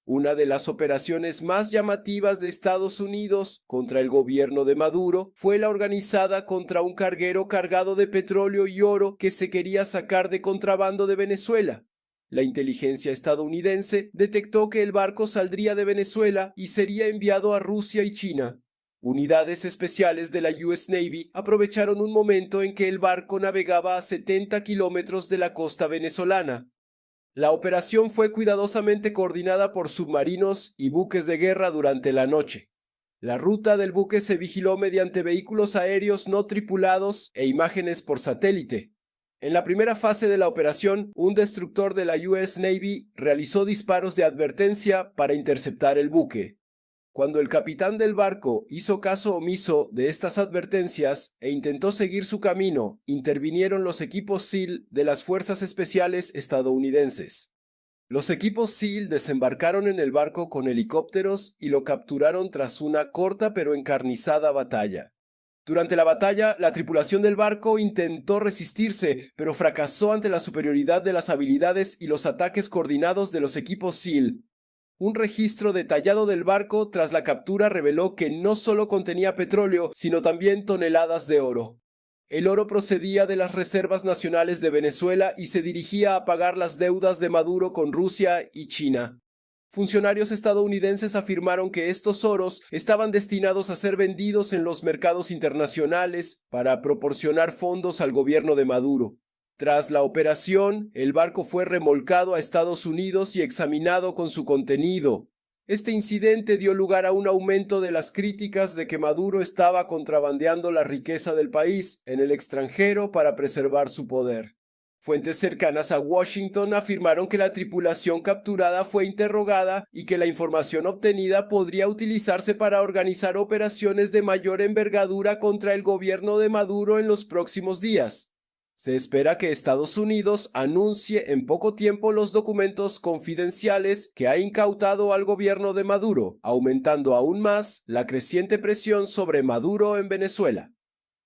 Una de las operaciones más llamativas de Estados Unidos contra el gobierno de Maduro fue la organizada contra un carguero cargado de petróleo y oro que se quería sacar de contrabando de Venezuela. La inteligencia estadounidense detectó que el barco saldría de Venezuela y sería enviado a Rusia y China. Unidades especiales de la US Navy aprovecharon un momento en que el barco navegaba a 70 kilómetros de la costa venezolana. La operación fue cuidadosamente coordinada por submarinos y buques de guerra durante la noche. La ruta del buque se vigiló mediante vehículos aéreos no tripulados e imágenes por satélite. En la primera fase de la operación, un destructor de la US Navy realizó disparos de advertencia para interceptar el buque. Cuando el capitán del barco hizo caso omiso de estas advertencias e intentó seguir su camino, intervinieron los equipos SEAL de las Fuerzas Especiales estadounidenses. Los equipos SEAL desembarcaron en el barco con helicópteros y lo capturaron tras una corta pero encarnizada batalla. Durante la batalla, la tripulación del barco intentó resistirse, pero fracasó ante la superioridad de las habilidades y los ataques coordinados de los equipos SEAL. Un registro detallado del barco tras la captura reveló que no solo contenía petróleo, sino también toneladas de oro. El oro procedía de las reservas nacionales de Venezuela y se dirigía a pagar las deudas de Maduro con Rusia y China. Funcionarios estadounidenses afirmaron que estos oros estaban destinados a ser vendidos en los mercados internacionales para proporcionar fondos al gobierno de Maduro. Tras la operación, el barco fue remolcado a Estados Unidos y examinado con su contenido. Este incidente dio lugar a un aumento de las críticas de que Maduro estaba contrabandeando la riqueza del país en el extranjero para preservar su poder. Fuentes cercanas a Washington afirmaron que la tripulación capturada fue interrogada y que la información obtenida podría utilizarse para organizar operaciones de mayor envergadura contra el gobierno de Maduro en los próximos días. Se espera que Estados Unidos anuncie en poco tiempo los documentos confidenciales que ha incautado al gobierno de Maduro, aumentando aún más la creciente presión sobre Maduro en Venezuela.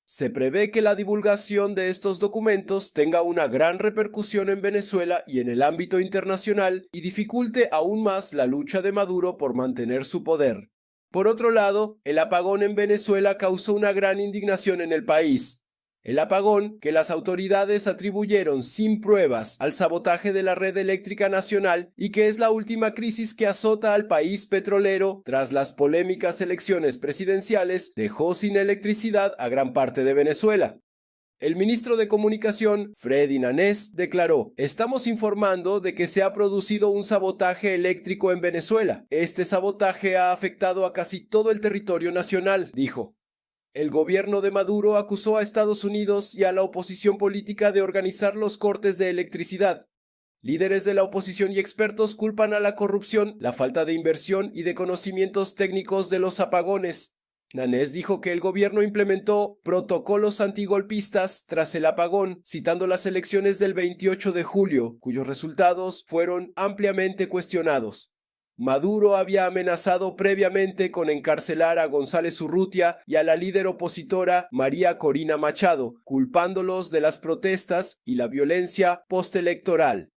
Se prevé que la divulgación de estos documentos tenga una gran repercusión en Venezuela y en el ámbito internacional y dificulte aún más la lucha de Maduro por mantener su poder. Por otro lado, el apagón en Venezuela causó una gran indignación en el país. El apagón, que las autoridades atribuyeron sin pruebas al sabotaje de la red eléctrica nacional y que es la última crisis que azota al país petrolero tras las polémicas elecciones presidenciales, dejó sin electricidad a gran parte de Venezuela. El ministro de Comunicación, Freddy Nanés, declaró: "Estamos informando de que se ha producido un sabotaje eléctrico en Venezuela. Este sabotaje ha afectado a casi todo el territorio nacional", dijo. El gobierno de Maduro acusó a Estados Unidos y a la oposición política de organizar los cortes de electricidad. Líderes de la oposición y expertos culpan a la corrupción, la falta de inversión y de conocimientos técnicos de los apagones. Nanés dijo que el gobierno implementó protocolos antigolpistas tras el apagón, citando las elecciones del 28 de julio, cuyos resultados fueron ampliamente cuestionados. Maduro había amenazado previamente con encarcelar a González Urrutia y a la líder opositora María Corina Machado, culpándolos de las protestas y la violencia postelectoral.